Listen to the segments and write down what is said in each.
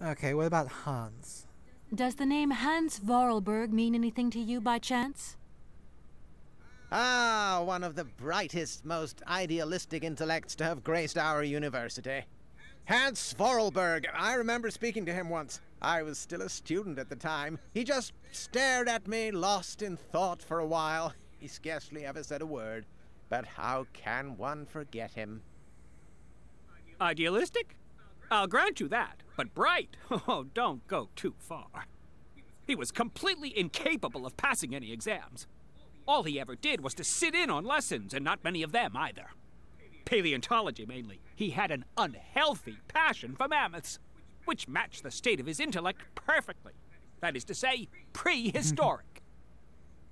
Okay, what about Hans? Does the name Hans Vorarlberg mean anything to you by chance? Ah, one of the brightest, most idealistic intellects to have graced our university. Hans Vorarlberg. I remember speaking to him once. I was still a student at the time. He just stared at me, lost in thought for a while. He scarcely ever said a word. But how can one forget him? Idealistic? I'll grant you that. But bright? Oh, don't go too far. He was completely incapable of passing any exams. All he ever did was to sit in on lessons, and not many of them either. Paleontology, mainly. He had an unhealthy passion for mammoths, which matched the state of his intellect perfectly. That is to say, prehistoric.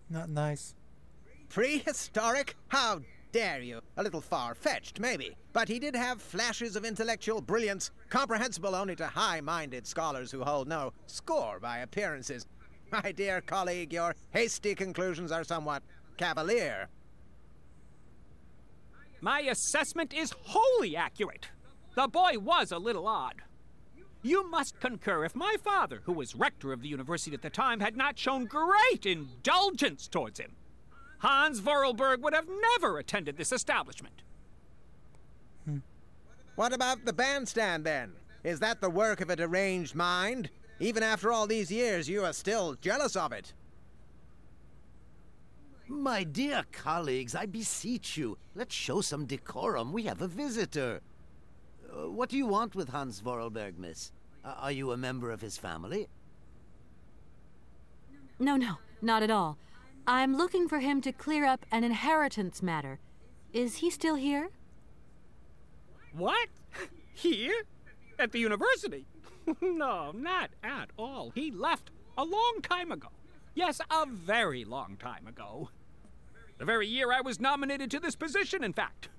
Not nice. Prehistoric? How dare you? A little far-fetched, maybe. But he did have flashes of intellectual brilliance, comprehensible only to high-minded scholars who hold no score by appearances. My dear colleague, your hasty conclusions are somewhat cavalier. My assessment is wholly accurate. The boy was a little odd. You must concur if my father, who was rector of the university at the time, had not shown great indulgence towards him. Hans Vorarlberg would have never attended this establishment. What about the bandstand, then? Is that the work of a deranged mind? Even after all these years, you are still jealous of it. My dear colleagues, I beseech you, let's show some decorum. We have a visitor. What do you want with Hans Vorarlberg, miss? Are you a member of his family? No, not at all. I'm looking for him to clear up an inheritance matter. Is he still here? What? Here? At the university? No, not at all. He left a long time ago. Yes, a very long time ago. The very year I was nominated to this position, in fact.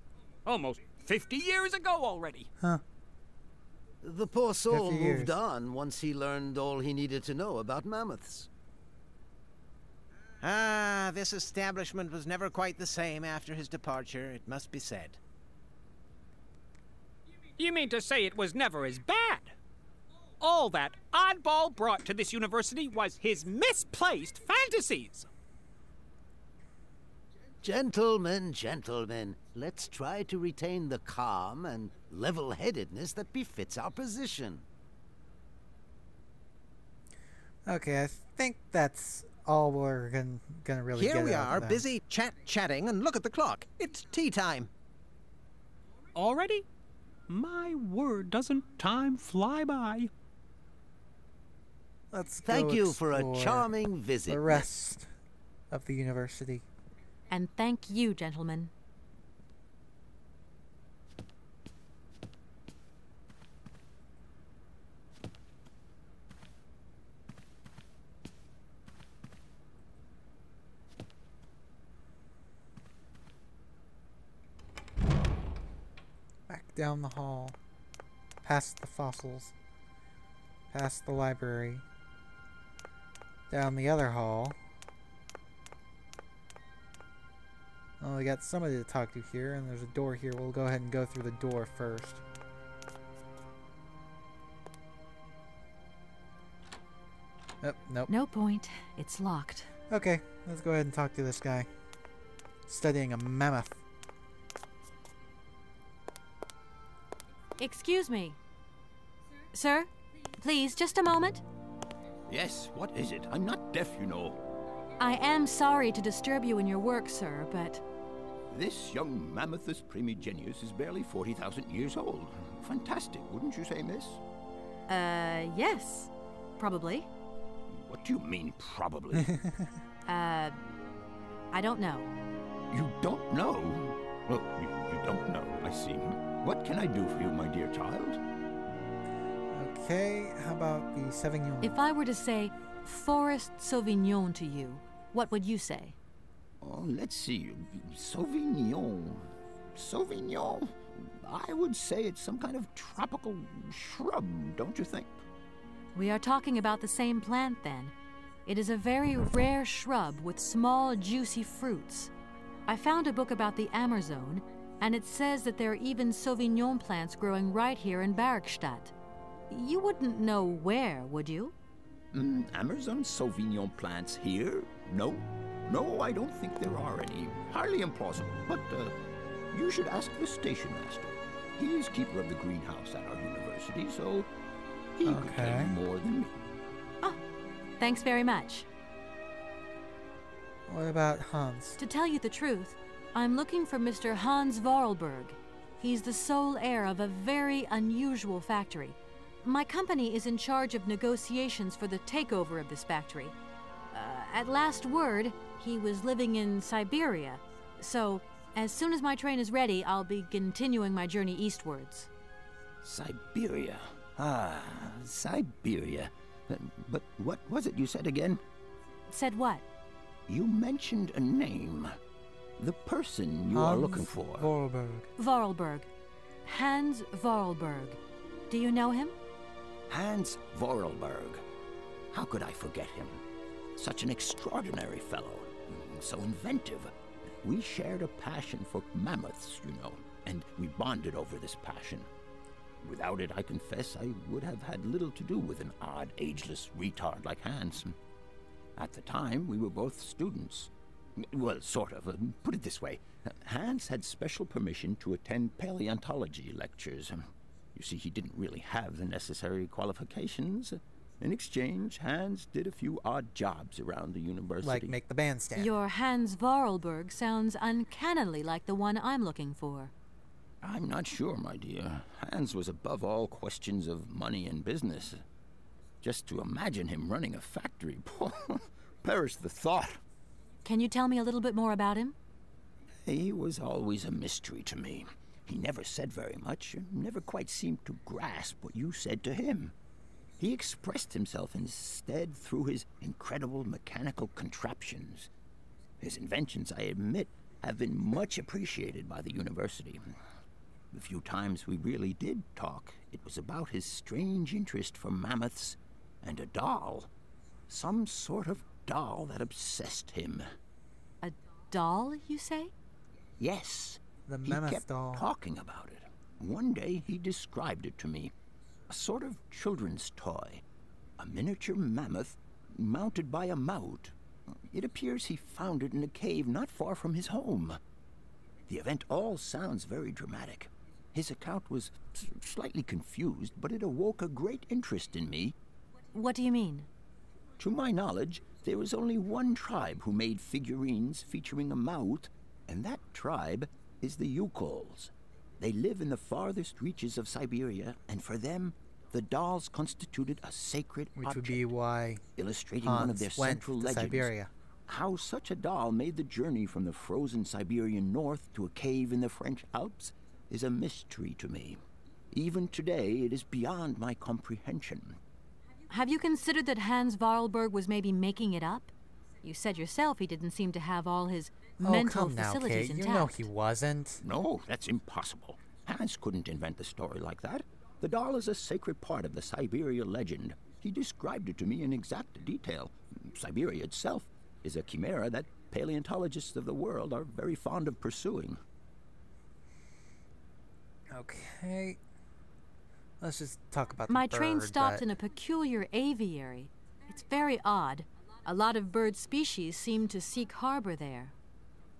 Almost 50 years ago already. Huh. The poor soul 50 years. moved on once he learned all he needed to know about mammoths. Ah, this establishment was never quite the same after his departure, it must be said. You mean to say it was never as bad? All that oddball brought to this university was his misplaced fantasies. Gentlemen, let's try to retain the calm and level-headedness that befits our position. Okay, I think that's all we're gonna really get Here we out are, of them. busy chatting, and look at the clock. It's tea time. Already? My word, doesn't time fly by? Let's go Thank you for a explore charming visit. the rest of the university. And thank you, gentlemen. Back down the hall, past the fossils, past the library, down the other hall. Well, we got somebody to talk to here, and there's a door here. We'll go ahead and go through the door first. Oh, nope. No point. It's locked. Okay, let's go ahead and talk to this guy. Studying a mammoth. Excuse me. Sir? Please, just a moment. Yes, what is it? I'm not deaf, you know. I am sorry to disturb you in your work, sir, but... This young Mammothus primigenius is barely 40,000 years old. Fantastic, wouldn't you say, miss? Yes. Probably. What do you mean, probably? I don't know. You don't know? Well, you don't know, I see. What can I do for you, my dear child? Okay, how about the Sauvignon? If I were to say Forest Sauvignon to you, what would you say? Oh, let's see. Sauvignon. Sauvignon? I would say it's some kind of tropical shrub, don't you think? We are talking about the same plant, then. It is a very rare shrub with small, juicy fruits. I found a book about the Amazon, and it says that there are even Sauvignon plants growing right here in Bergstadt. You wouldn't know where, would you? Amazon Sauvignon plants here? No. No, I don't think there are any. Highly implausible. But, you should ask the station master. He's keeper of the greenhouse at our university, so he could tell you more than me. Oh, thanks very much. What about Hans? To tell you the truth, I'm looking for Mr. Hans Vorarlberg. He's the sole heir of a very unusual factory. My company is in charge of negotiations for the takeover of this factory. At last word, he was living in Syberia. So, as soon as my train is ready, I'll be continuing my journey eastwards. Syberia. Ah, Syberia. But what was it you said again? Said what? You mentioned a name. The person you are looking for. Vorarlberg. Vorarlberg. Hans Vorarlberg. Do you know him? Hans Vorarlberg. How could I forget him? Such an extraordinary fellow. So inventive. We shared a passion for mammoths, you know, and we bonded over this passion. Without it, I confess, I would have had little to do with an odd, ageless retard like Hans. At the time, we were both students. Well, sort of. Put it this way. Hans had special permission to attend paleontology lectures. You see, he didn't really have the necessary qualifications. In exchange, Hans did a few odd jobs around the university. Like make the bandstand. Your Hans Vorarlberg sounds uncannily like the one I'm looking for. I'm not sure, my dear. Hans was above all questions of money and business. Just to imagine him running a factory, perish the thought. Can you tell me a little bit more about him? He was always a mystery to me. He never said very much, never quite seemed to grasp what you said to him. He expressed himself instead through his incredible mechanical contraptions. His inventions, I admit, have been much appreciated by the university. The few times we really did talk, it was about his strange interest for mammoths and a doll. Some sort of doll that obsessed him. A doll, you say? Yes. The He mammoth kept doll. talking about it. One day he described it to me. A sort of children's toy. A miniature mammoth mounted by a mount. It appears he found it in a cave not far from his home. The event all sounds very dramatic. His account was slightly confused, but it awoke a great interest in me. What do you mean? To my knowledge, there is only one tribe who made figurines featuring a mouth, and that tribe is the Yukols. They live in the farthest reaches of Syberia, and for them, the dolls constituted a sacred Which object, would be why illustrating one of Hans their went central to legends. Syberia. How such a doll made the journey from the frozen Siberian north to a cave in the French Alps is a mystery to me. Even today, it is beyond my comprehension. Have you considered that Hans Vorarlberg was maybe making it up? You said yourself he didn't seem to have all his mental come now, facilities Kate. intact. You know he wasn't. No, that's impossible. Hans couldn't invent a story like that. The doll is a sacred part of the Syberia legend. He described it to me in exact detail. Syberia itself is a chimera that paleontologists of the world are very fond of pursuing. Okay. Let's just talk about My the train bird, stopped but- in a peculiar aviary. It's very odd. A lot of bird species seem to seek harbor there.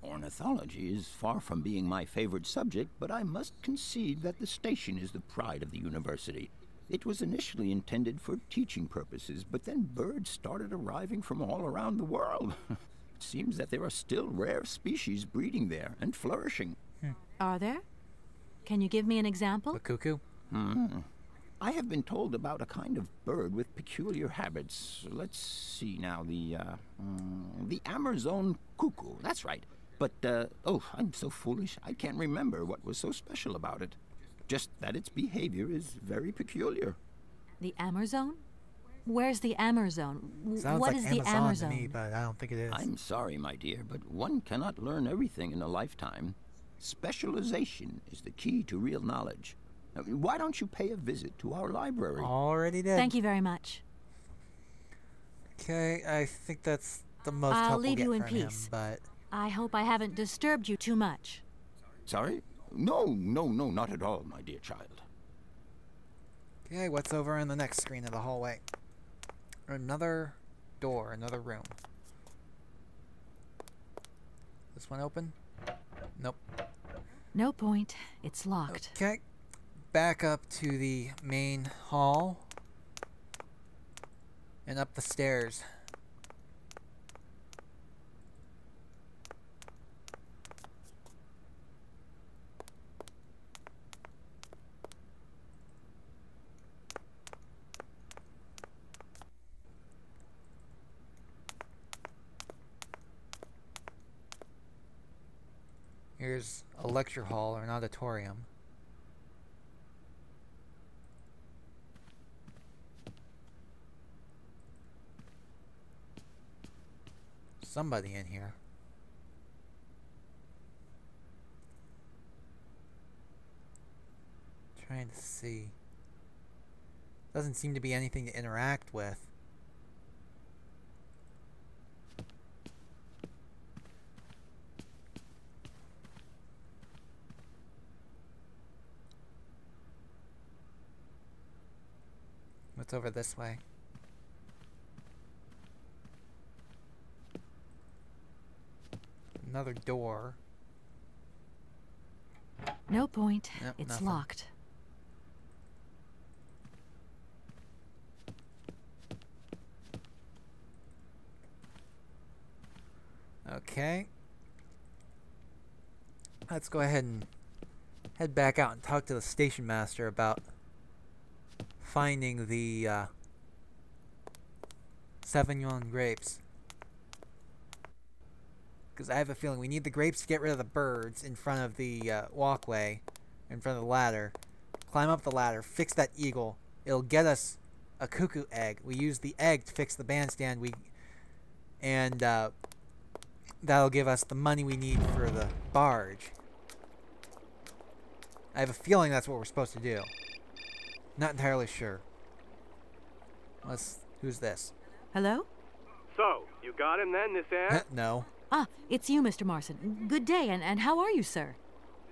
Ornithology is far from being my favorite subject, but I must concede that the station is the pride of the university. It was initially intended for teaching purposes, but then birds started arriving from all around the world. It seems that there are still rare species breeding there and flourishing. Are there? Can you give me an example? The cuckoo? I have been told about a kind of bird with peculiar habits. Let's see now, the Amazon cuckoo. That's right. But, oh, I'm so foolish. I can't remember what was so special about it. Just that its behavior is very peculiar. The Amazon? Where's the Amazon? Sounds What like is the Amazon Amazon? to me, but I don't think it is. I'm sorry, my dear, but one cannot learn everything in a lifetime. Specialization is the key to real knowledge. Why don't you pay a visit to our library? Already did. Thank you very much. Okay, I think that's the most I'll help we'll leave get you in from him, peace. but I hope I haven't disturbed you too much. Sorry? No, not at all, my dear child. Okay, what's over in the next screen of the hallway? Another door, another room. This one open? Nope. No point. It's locked. Okay. Back up to the main hall. And up the stairs. Here's a lecture hall or an auditorium. Somebody in here. Trying to see. Doesn't seem to be anything to interact with. What's over this way? Another door. No point. Yep, It's nothing. locked. Okay. Let's go ahead and head back out and talk to the station master about finding the Sauvignon grapes. Because I have a feeling we need the grapes to get rid of the birds in front of the walkway, in front of the ladder. Climb up the ladder, fix that eagle. It'll get us a cuckoo egg. We use the egg to fix the bandstand. And that'll give us the money we need for the barge. I have a feeling that's what we're supposed to do. Not entirely sure. Who's this? Hello? So, you got him then, this ass? No. Ah, it's you, Mr. Marson. Good day, and how are you, sir?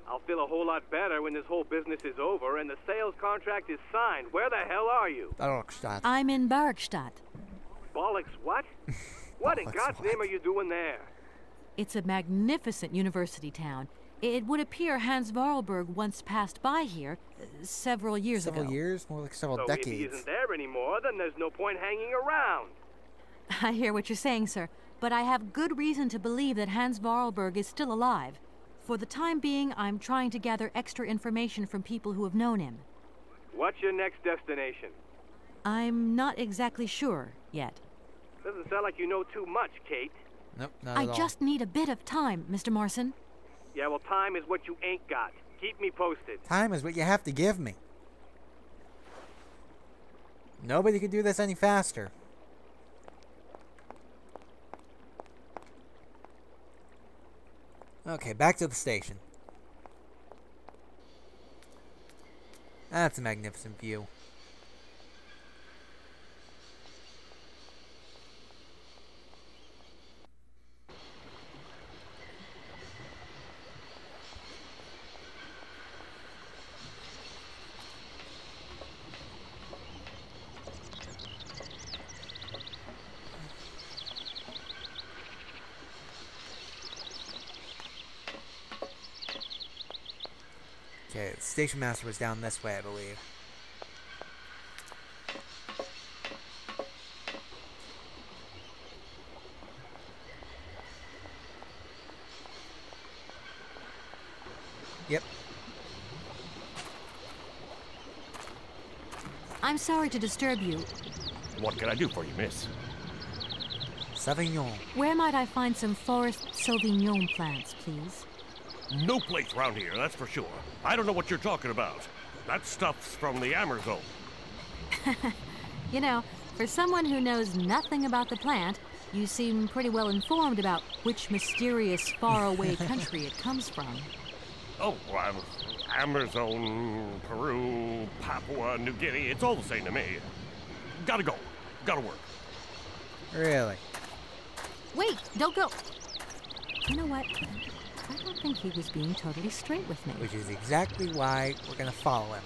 I'll feel a whole lot better when this whole business is over and the sales contract is signed. Where the hell are you? Barkstadt. I'm in Barkstadt. Bollocks what? What in Bollocks God's what? name are you doing there? It's a magnificent university town. It would appear Hans Vorarlberg once passed by here several years ago. Several years? More like several So decades. if he isn't there anymore, then there's no point hanging around. I hear what you're saying, sir, but I have good reason to believe that Hans Vorarlberg is still alive. For the time being, I'm trying to gather extra information from people who have known him. What's your next destination? I'm not exactly sure yet. Doesn't sound like you know too much, Kate. Nope, not I at all. just need a bit of time, Mr. Marson. Yeah, well, time is what you ain't got. Keep me posted. Time is what you have to give me. Nobody could do this any faster. Okay, back to the station. That's a magnificent view. Okay, the station master was down this way, I believe. Yep. I'm sorry to disturb you. What can I do for you, miss? Sauvignon. Where might I find some forest Sauvignon plants, please? No place around here, that's for sure. I don't know what you're talking about. That stuff's from the Amazon. You know, for someone who knows nothing about the plant, you seem pretty well informed about which mysterious faraway country it comes from. Oh, Amazon, Peru, Papua New Guinea, it's all the same to me. Gotta go. Gotta work. Really? Wait, don't go. You know what? I don't think he was being totally straight with me. Which is exactly why we're gonna follow him.